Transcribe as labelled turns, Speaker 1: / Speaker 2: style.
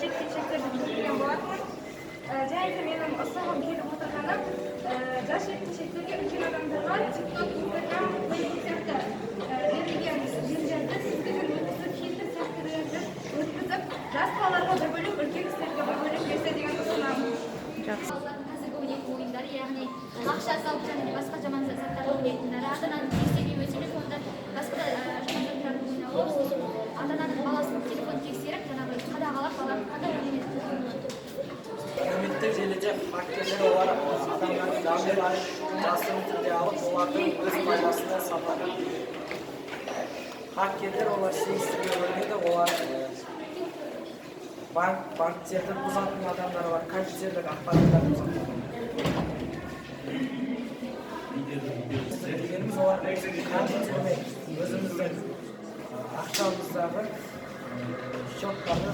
Speaker 1: жеткіншектерді көрген болатынмын. Және менің ұсынғым келіп отырғаны жас жеткіншектерге үлкен адамдарға TikTok, Instagram, Facebook сияқты берілген жерлерді тізгінін өткізіп, фильтр сәттілерді өткізіп, жас балаларға бір бөлек, үлкен кісілерге бір бөлек берсе деген ұсынамын.
Speaker 2: Жақсы. Қазіргі ойнайтын ойындар, яғни ақша салып және басқа жаман заттарды ойнайтындары, ата-ананың тексермеуі, телефонда басқа жаман заттарды ойнауы, ата-ананың баласының телефонын тексеріп, жаңағы қадағалап, баланы қандай ойнайды.
Speaker 3: Әлеуметтік желіде хакерлер олар адамдардың данныйларын жасырын түрде алып, олардың өз пайдасына сатады. Хакерлер олар сегіздерге бөлінеді, олар банктерді бұзатын адамдар бар, компьютерлік ақпараттарды бұзатын. Дегеніміз олар компьютермен өзіміздің ақшамыздағы счеттарды